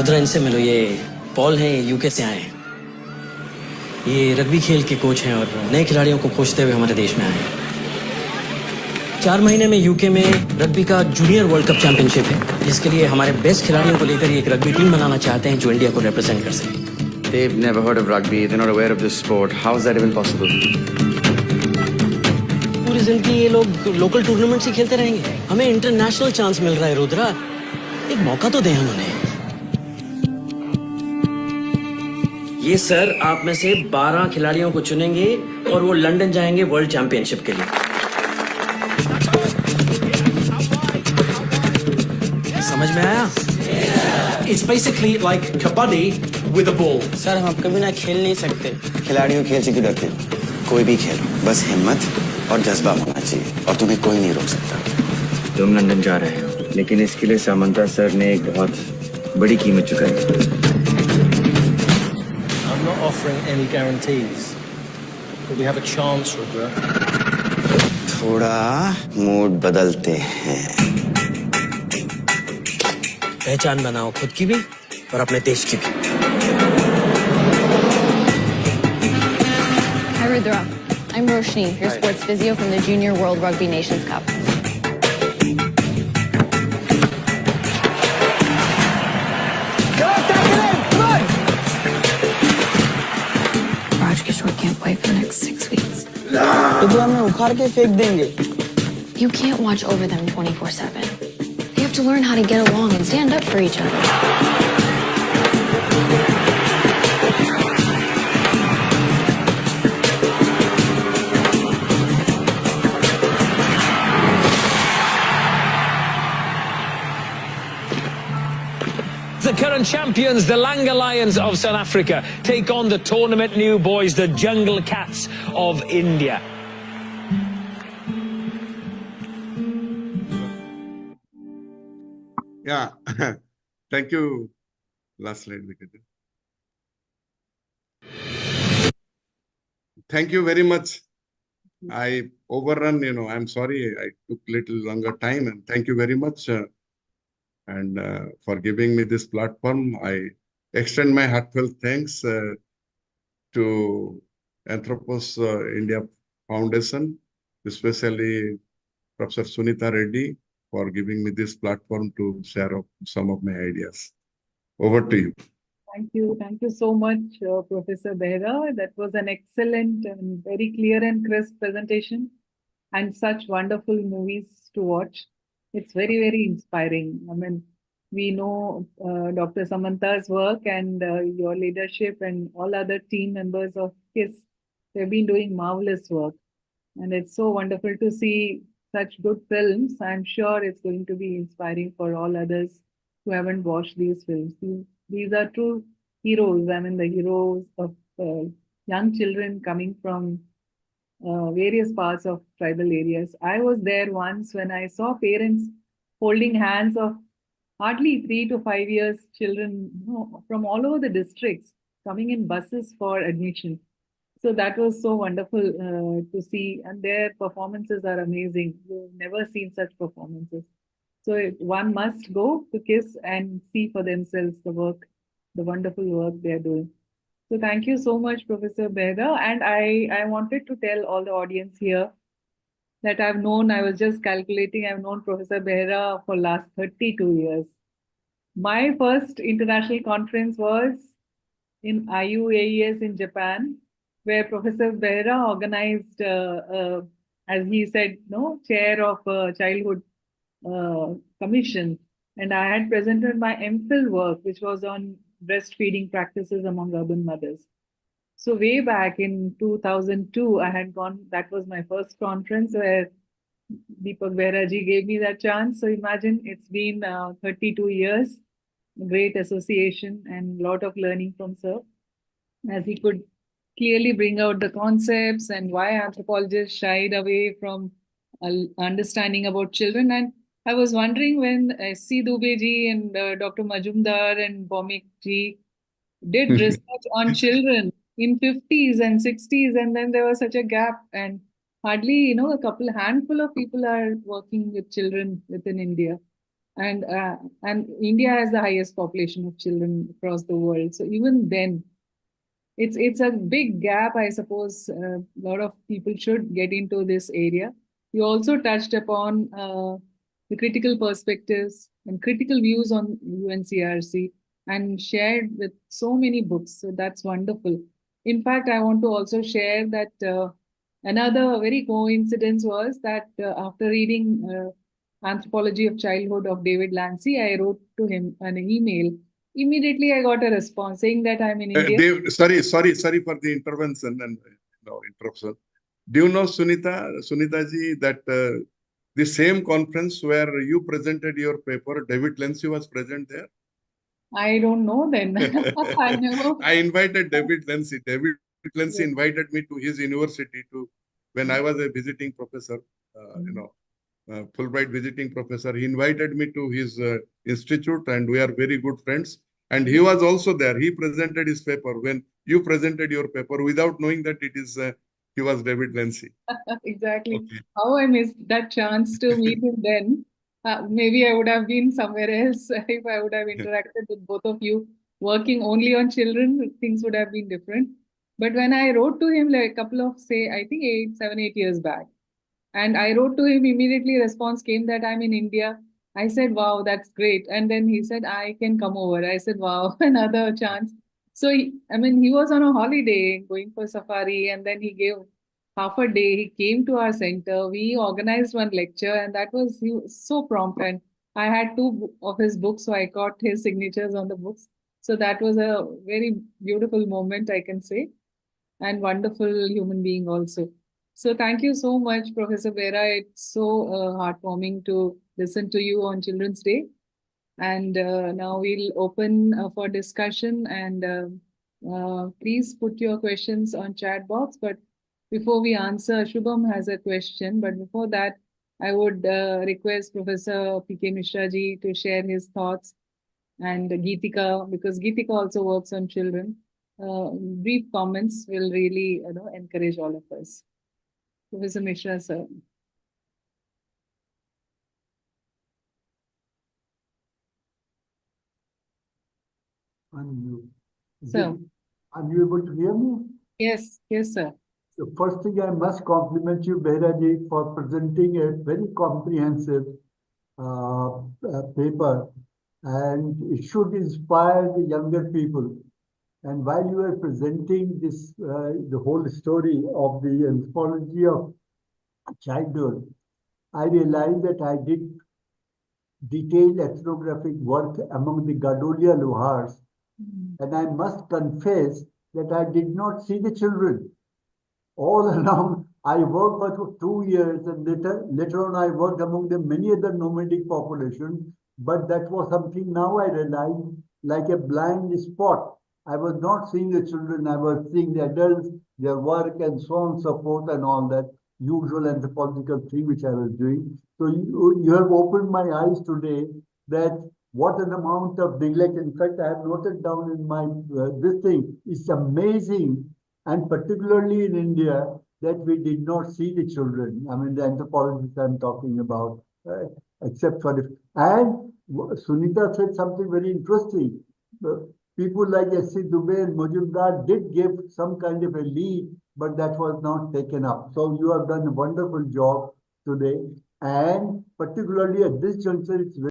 रुद्रा इनसे मिलो, ये पॉल हैं, यूके से आए हैं। ये रग्बी खेल के कोच हैं और नए खिलाड़ियों को कोचते हुए हमारे देश में आए हैं। 4 महीने में यूके में रग्बी का जूनियर वर्ल्ड कप चैंपियनशिप है, जिसके लिए हमारे बेस्ट खिलाड़ियों को लेकर एक रग्बी टीम बनाना चाहते हैं जो इंडिया को रिप्रेजेंट कर सके। They've never heard of rugby. They're not aware of this sport. How is that even possible? पूरी जिंदगी ये लोग लोकल टूर्नामेंट्स ही खेलते रहेंगे। हमें इंटरनेशनल चांस मिल रहा है रुद्रा, एक मौका तो दें हम उन्हें। ये सर आप में से 12 खिलाड़ियों को चुनेंगे और वो लंदन जाएंगे वर्ल्ड चैंपियनशिप के लिए। समझ में आया? It's basically like kabaddi with a ball. Sir हम कभी ना खेल नहीं सकते। खिलाड़ियों खेल से क्यों डरते हो? कोई भी खेलो, बस हिम्मत और जज्बा होना चाहिए और तुम्हें कोई नहीं रोक सकता। तुम लंदन जा रहे हो, लेकिन इसके लिए समंता सर ने एक बहुत बड़ी कीमत चुकाई। I'm not offering any guarantees, but we have a chance, Rudra. थोड़ा मूड बदलते हैं। पहचान बनाओ खुद की भी और अपने देश की भी। Hi Rudra, I'm Roshni, your sports physio from the Junior World Rugby Nations Cup. Rajkishore can't play for the next 6 weeks. Rudra हमें उखाड़ के फेंक देंगे। You can't watch over them 24/7. You have to learn how to get along and stand up for each other. The current champions, the Langa Lions of South Africa, take on the tournament new boys, the Jungle Cats of India. Yeah, thank you. Last slide, Vikram. Thank you very much. I overrun, I'm sorry, I took little longer time, and thank you very much. And for giving me this platform, I extend my heartfelt thanks to Anthropos India Foundation, especially Professor Sunita Reddy, for giving me this platform to share some of my ideas. Over to you. Thank you so much, Professor Behera. That was an excellent and very clear and crisp presentation, and such wonderful movies to watch. It's very, very inspiring. I mean, we know Dr. Samantha's work and your leadership and all other team members of KISS. They've been doing marvelous work. And it's so wonderful to see such good films. I'm sure it's going to be inspiring for all others who haven't watched these films. These are true heroes. I mean, the heroes of young children coming from various parts of tribal areas. I was there once when I saw parents holding hands of hardly 3 to 5 years children from all over the districts coming in buses for admission. So that was so wonderful to see, and their performances are amazing. We've never seen such performances. So one must go to KISS and see for themselves the work, the wonderful work they're doing. So thank you so much, Professor Behera. And I wanted to tell all the audience here that I was just calculating, I've known Professor Behera for last 32 years. My first international conference was in IUAES in Japan, where Professor Behera organized, as he said, chair of childhood commission. And I had presented my MPhil work, which was on breastfeeding practices among urban mothers. So way back in 2002, I had gone, that was my first conference where Deepak Behera ji gave me that chance. So imagine it's been 32 years, great association and a lot of learning from Sir, as he could clearly bring out the concepts and why anthropologists shied away from understanding about children. And I was wondering when C. Dubey ji and Dr. Majumdar and Bhomik ji did research on children in 50s and 60s, and then there was such a gap, and hardly, a handful of people are working with children within India. and India has the highest population of children across the world. So even then, it's a big gap, I suppose. A lot of people should get into this area. You also touched upon the critical perspectives and critical views on UNCRC and shared with so many books. So that's wonderful. In fact, I want to also share that another very coincidence was that after reading Anthropology of Childhood of David Lancy, I wrote to him an email. Immediately, I got a response saying that I'm in India. Dave, sorry for the intervention and interruption. Do you know, Sunita ji, that the same conference where you presented your paper, David Lancy was present there? I don't know then. I never. I invited David Lancy. David Lancy Yes. invited me to his university when I was a visiting professor, Fulbright visiting professor. He invited me to his institute, and we are very good friends. And he was also there. He presented his paper when you presented your paper without knowing that it is he was David Lancy. Exactly. Okay. How I missed that chance to meet him then. Maybe I would have been somewhere else if I would have interacted with both of you. Working only on children, things would have been different. But when I wrote to him like a couple of, say, I think 7, 8 years back, and I wrote to him, immediately response came that I'm in India. I said, wow, that's great. And then he said, I can come over. I said, wow, another chance. So, he was on a holiday going for safari, and then he gave half a day. He came to our center. We organized one lecture, and he was so prompt. And I had 2 of his books, so I got his signatures on the books. So that was a very beautiful moment, I can say, and wonderful human being also. So thank you so much, Professor Behera. It's so heartwarming to listen to you on Children's Day. And now we'll open for discussion, and please put your questions on chat box. But before we answer, Shubham has a question. But before that, I would request Professor P.K. Mishra ji to share his thoughts, and Geetika, because Geetika also works on children. Brief comments will really encourage all of us. Professor Mishra, sir. Sir. Are you able to hear me? Yes, sir. The first thing, I must compliment you, Behera ji, for presenting a very comprehensive paper, and it should inspire the younger people. And while you were presenting this, the whole story of the anthropology of childhood, I realized that I did detailed ethnographic work among the Gadolia Lohars, and I must confess that I did not see the children. All along, I worked for 2 years, and later on I worked among the many other nomadic populations, but that was something now I realize like a blind spot. I was not seeing the children, I was seeing the adults, their work and so on and so forth, and all that usual anthropological thing which I was doing. So you have opened my eyes today that what an amount of neglect. In fact, I have noted down in my this thing. It's amazing, and particularly in India, that we did not see the children. I mean, the anthropologists I'm talking about, except for the. And Sunita said something very interesting. People like S.C. Dubey and Majumdar did give some kind of a lead, but that was not taken up. So you have done a wonderful job today, and particularly at this juncture, it's very